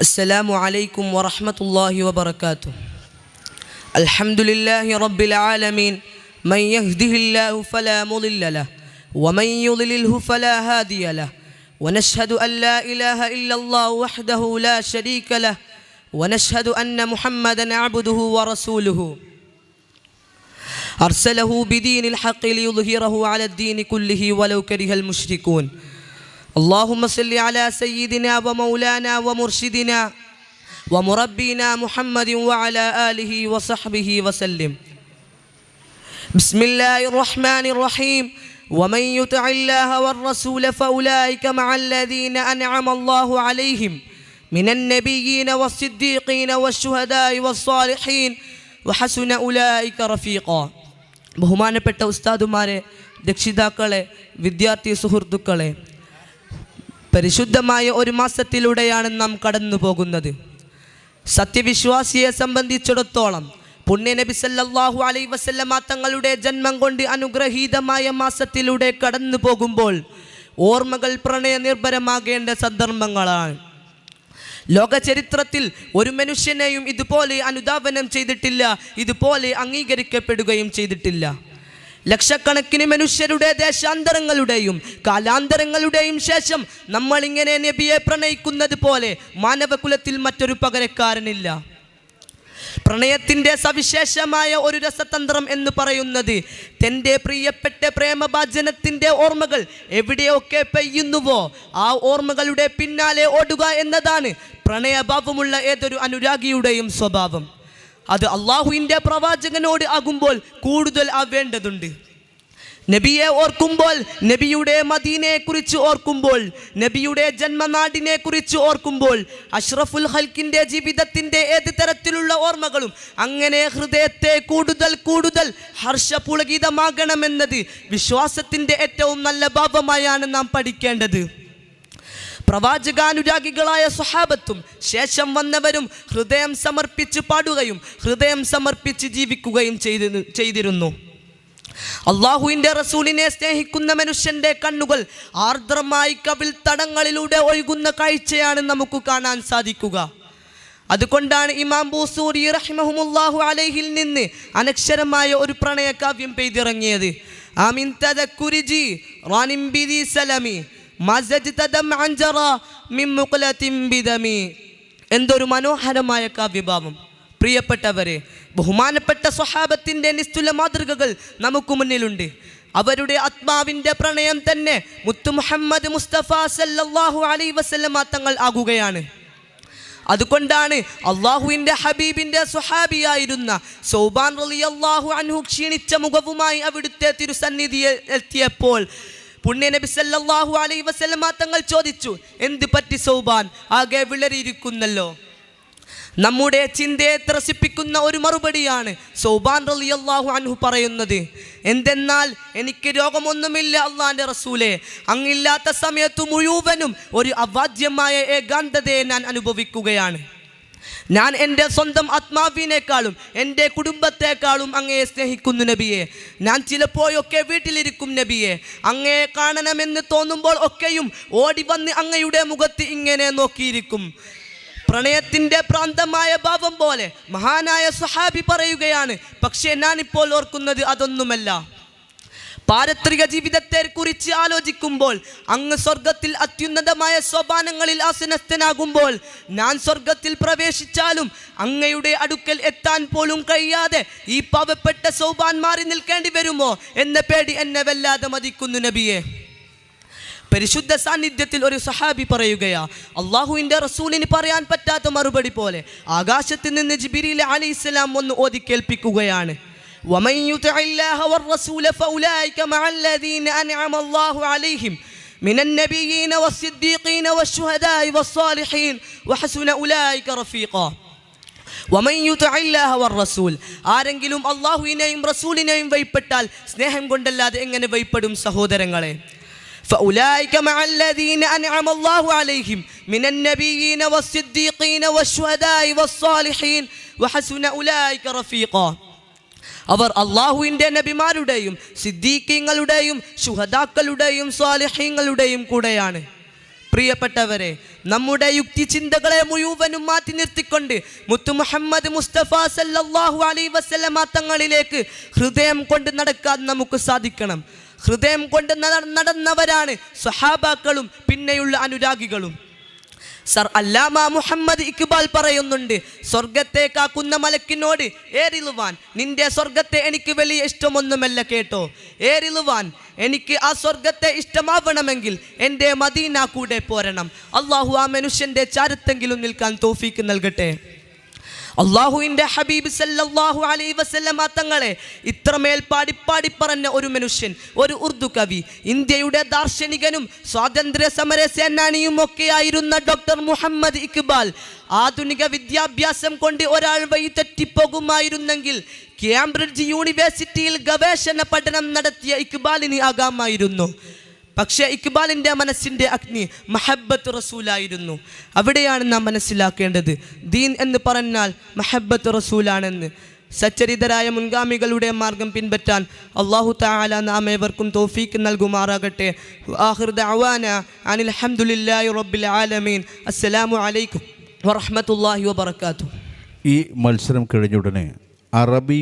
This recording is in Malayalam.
السلام عليكم ورحمة الله وبركاته. الحمد لله رب العالمين، من يهده الله فلا مضل له ومن يضلله فلا هادي له، ونشهد أن لا إله إلا الله وحده لا شريك له، ونشهد أن محمدا عبده ورسوله أرسله بدين الحق ليظهره على الدين كله ولو كره المشركون. اللهم صل على سيدنا ومولانا ومرشدنا ومربينا محمد وعلى آله وصحبه وسلم. بسم الله الرحمن الرحيم. ومن يطع الله والرسول فأولئك مع الذين أنعم الله عليهم من النبيين والصديقين والشهداء والصالحين وحسن أولئك رفيقا. ബഹുമാനപ്പെട്ട ഉസ്താദുമാരെ, രക്ഷിതാക്കളെ, വിദ്യാർത്ഥി സുഹൃത്തുക്കളെ, പരിശുദ്ധമായ ഒരു മാസത്തിലൂടെയാണ് നാം കടന്നു പോകുന്നത്. സത്യവിശ്വാസിയെ സംബന്ധിച്ചിടത്തോളം പുണ്യനബി സല്ലല്ലാഹു അലൈഹി വസല്ലമ തങ്ങളുടെ ജന്മം കൊണ്ട് അനുഗ്രഹീതമായ മാസത്തിലൂടെ കടന്നു പോകുമ്പോൾ ഓർമ്മകൾ പ്രണയനിർഭരമാകേണ്ട സന്ദർഭങ്ങളാണ്. ലോക ചരിത്രത്തിൽ ഒരു മനുഷ്യനെയും ഇതുപോലെ അനുധാവനം ചെയ്തിട്ടില്ല, ഇതുപോലെ അംഗീകരിക്കപ്പെടുകയും ചെയ്തിട്ടില്ല. ലക്ഷക്കണക്കിന് മനുഷ്യരുടെ ദേശാന്തരങ്ങളുടെയും കാലാന്തരങ്ങളുടെയും ശേഷം നമ്മളിങ്ങനെ നബിയെ പ്രണയിക്കുന്നത് പോലെ മാനവകുലത്തിൽ മറ്റൊരു പകരക്കാരനില്ല. പ്രണയത്തിൻ്റെ സവിശേഷമായ ഒരു രസതന്ത്രം എന്ന് പറയുന്നത് തൻ്റെ പ്രിയപ്പെട്ട പ്രേമഭാജനത്തിൻ്റെ ഓർമ്മകൾ എവിടെയൊക്കെ പെയ്യുന്നുവോ ആ ഓർമ്മകളുടെ പിന്നാലെ ഓടുക എന്നതാണ് പ്രണയഭാവമുള്ള ഏതൊരു അനുരാഗിയുടെയും സ്വഭാവം. അത് അള്ളാഹുവിൻ്റെ പ്രവാചകനോട് ആകുമ്പോൾ കൂടുതൽ ആവേണ്ടതുണ്ട്. നബിയെ ഓർക്കുമ്പോൾ, നബിയുടെ മദീനയെക്കുറിച്ച് ഓർക്കുമ്പോൾ, നബിയുടെ ജന്മനാടിനെ കുറിച്ച് ഓർക്കുമ്പോൾ, അഷ്റഫുൽ ഖൽക്കിൻ്റെ ജീവിതത്തിൻ്റെ ഏത് തരത്തിലുള്ള ഓർമ്മകളും അങ്ങനെ ഹൃദയത്തെ കൂടുതൽ കൂടുതൽ ഹർഷപുളകിതമാകണമെന്നത് വിശ്വാസത്തിൻ്റെ ഏറ്റവും നല്ല ഭാവമായാണ് നാം പഠിക്കേണ്ടത്. പ്രവാചകാനുരാഗികളായ സ്വഹാബത്തും ശേഷം വന്നവരും ഹൃദയം സമർപ്പിച്ച് പാടുകയും ഹൃദയം സമർപ്പിച്ച് ജീവിക്കുകയും ചെയ്തിരുന്നു. അള്ളാഹുവിൻ്റെ റസൂലിനെ സ്നേഹിക്കുന്ന മനുഷ്യൻ്റെ കണ്ണുകൾ ആർദ്രമായി കവിൾ തടങ്ങളിലൂടെ ഒഴുകുന്ന കാഴ്ചയാണ് നമുക്ക് കാണാൻ സാധിക്കുക. അതുകൊണ്ടാണ് ഇമാം ബൂസൂരി റഹിമഹുല്ലാഹു അലൈഹിൽ നിന്ന് അനക്ഷരമായ ഒരു പ്രണയകാവ്യം പെയ്തിറങ്ങിയത്. ആമിൻ തദക്കുരിജി റാനിം ബിദി സലമി എന്തൊരു മനോഹരമായ കാവ്യഭാവം. പ്രിയപ്പെട്ടവരെ, ബഹുമാനപ്പെട്ട സ്വഹാബത്തിൻ്റെ നിസ്തുല മാതൃകകൾ നമുക്ക് മുന്നിലുണ്ട്. അവരുടെ ആത്മാവിൻ്റെ പ്രണയം തന്നെ മുത്തു മുഹമ്മദ് മുസ്തഫ സല്ലല്ലാഹു അലൈഹി വസല്ലമ തങ്ങൾ ആകുകയാണ്. അതുകൊണ്ടാണ് അള്ളാഹുവിൻ്റെ ഹബീബിൻ്റെ സ്വഹാബിയായിരുന്ന സൗബാൻ റളിയല്ലാഹു അൻഹു ക്ഷീണിച്ച മുഖവുമായി അവിടുത്തെ തിരുസന്നിധിയിൽ എത്തിയപ്പോൾ പുണ്യനബി സല്ലല്ലാഹു അലൈഹി വസല്ലമ തങ്ങൾ ചോദിച്ചു, എന്ത് പറ്റി സൗബാൻ, ആകെ വിളറിയിരിക്കുന്നല്ലോ? നമ്മുടെ ചിന്തയെ ത്രസിപ്പിക്കുന്ന ഒരു മറുപടിയാണ് സൗബാൻ റളിയല്ലാഹു അൻഹു പറയുന്നത്. എന്തെന്നാൽ എനിക്ക് രോഗമൊന്നുമില്ല അള്ളാന്റെ റസൂലേ, അങ്ങില്ലാത്ത സമയത്തു മുഴുവനും ഒരു അവാദ്യമായ ഏകാന്തതയെ ഞാൻ അനുഭവിക്കുകയാണ്. ഞാൻ എൻ്റെ സ്വന്തം ആത്മാവിനേക്കാളും എൻ്റെ കുടുംബത്തെക്കാളും അങ്ങയെ സ്നേഹിക്കുന്നു നബിയെ. ഞാൻ ചിലപ്പോഴൊക്കെ വീട്ടിലിരിക്കും നബിയെ, അങ്ങയെ കാണണമെന്ന് തോന്നുമ്പോൾ ഒക്കെയും ഓടി വന്ന് അങ്ങയുടെ മുഖത്ത് ഇങ്ങനെ നോക്കിയിരിക്കും. പ്രണയത്തിൻ്റെ പ്രാന്തമായ ഭാവം പോലെ മഹാനായ സ്വഹാബി പറയുകയാണ്, പക്ഷേ ഞാനിപ്പോൾ ഓർക്കുന്നത് അതൊന്നുമല്ല. പാരത്രിക ജീവിതത്തെ കുറിച്ച് ആലോചിക്കുമ്പോൾ അങ്ങ് സ്വർഗത്തിൽ അത്യുന്നതമായ സോപാനങ്ങളിൽ ആസനസ്ഥനാകുമ്പോൾ ഞാൻ സ്വർഗത്തിൽ പ്രവേശിച്ചാലും അങ്ങയുടെ അടുക്കൽ എത്താൻ പോലും കഴിയാതെ ഈ പാവപ്പെട്ട സൗബാൻ മാറി നിൽക്കേണ്ടി വരുമോ എന്ന പേടി എന്നെ വല്ലാതെ മതിക്കുന്നു നബിയെ. പരിശുദ്ധ സാന്നിധ്യത്തിൽ ഒരു സഹാബി പറയുകയാ, അള്ളാഹുവിൻ്റെ റസൂലിന് പറയാൻ പറ്റാത്ത മറുപടി പോലെ ആകാശത്ത് നിന്ന് ജിബ്രീൽ അലൈഹിസ്സലാം ഒന്ന് ഓതി കേൾപ്പിക്കുകയാണ്. ومن يطع الله والرسول فأولئك مع الذين أنعم الله عليهم من النبيين والصديقين والشهداء والصالحين وحسن أولئك رفيقا. ومن يطع الله والرسول, ആരെങ്കിലും അല്ലാഹുവിനെയും റസൂലിനെയും വഴിപ്പെട്ടാൽ സ്നേഹം കൊണ്ടല്ലാതെ എങ്ങനെ വഴിപ്പെടും സഹോദരങ്ങളെ? فأولئك مع الذين أنعم الله عليهم من النبيين والصديقين والشهداء والصالحين وحسن أولئك رفيقا. അവർ അള്ളാഹുവിൻ്റെ നബിമാരുടെയും സിദ്ദീഖീങ്ങളുടെയും ശുഹദാക്കളുടെയും സ്വാലിഹീങ്ങളുടെയും കൂടെയാണ്. പ്രിയപ്പെട്ടവരെ, നമ്മുടെ യുക്തി ചിന്തകളെ മുഴുവനും മാറ്റി നിർത്തിക്കൊണ്ട് മുത്തു മുഹമ്മദ് മുസ്തഫ സല്ലല്ലാഹു അലൈഹി വസല്ലമ തങ്ങളിലേക്ക് ഹൃദയം കൊണ്ട് നടക്കാൻ നമുക്ക് സാധിക്കണം. ഹൃദയം കൊണ്ട് നടന്നവരാണ് സ്വഹാബാക്കളും പിന്നെയുള്ള അനുരാഗികളും. സർ അല്ലാമ മുഹമ്മദ് ഇക്ബാൽ പറയുന്നുണ്ട്, സ്വർഗത്തെ കാക്കുന്ന മലക്കിനോട് ഏറിലുവാൻ, നിന്റെ സ്വർഗത്തെ എനിക്ക് വലിയ ഇഷ്ടമൊന്നുമല്ല കേട്ടോ. ഏറിലുവാൻ, എനിക്ക് ആ സ്വർഗത്തെ ഇഷ്ടമാവണമെങ്കിൽ എൻ്റെ മദീന കൂടെ പോരണം. അള്ളാഹു ആ മനുഷ്യൻ്റെ ചാരത്തെങ്കിലും നിൽക്കാൻ തൗഫീക്ക് നൽകട്ടെ. അള്ളാഹുവിൻ്റെ ഹബീബ് സല്ലല്ലാഹു അലൈഹി വസല്ലമ തങ്ങളെ ഇത്രമേൽ പാടി പറഞ്ഞ ഒരു മനുഷ്യൻ, ഒരു ഉറുദു കവി, ഇന്ത്യയുടെ ദാർശനികനും സ്വാതന്ത്ര്യ സമര സേനാനിയും ഒക്കെയായിരുന്ന ഡോക്ടർ മുഹമ്മദ് ഇക്ബാൽ, ആധുനിക വിദ്യാഭ്യാസം കൊണ്ട് ഒരാൾ വഴി തെറ്റിപ്പോകുമായിരുന്നെങ്കിൽ കേംബ്രിഡ്ജ് യൂണിവേഴ്സിറ്റിയിൽ ഗവേഷണ പഠനം നടത്തിയ ഇക്ബാലിന് ആകാമായിരുന്നു. പക്ഷേ ഇക്ബാലിൻ്റെ മനസ്സിൻ്റെ അഗ്നി മഹബ്ബത്ത് റസൂലായിരുന്നു. അവിടെയാണ് നാം മനസ്സിലാക്കേണ്ടത്, ദീൻ എന്ന് പറഞ്ഞാൽ മഹബ്ബത്ത് റസൂലാണെന്ന്. സച്ചരിതരായ മുൻഗാമികളുടെ മാർഗം പിൻപറ്റാൻ അല്ലാഹു തആല നാം ഏവർക്കും തൗഫീക്ക് നൽകുമാറാകട്ടെ. ആഖിറു ദഅവാന അനിൽ ഹംദുലില്ലാഹി റബ്ബിൽ ആലമീൻ. അസ്സലാമു അലൈക്കും വറഹ്മത്തുള്ളാഹി വബറകാതുഹു. ഈ മത്സരം കഴിഞ്ഞുടനെ അറബി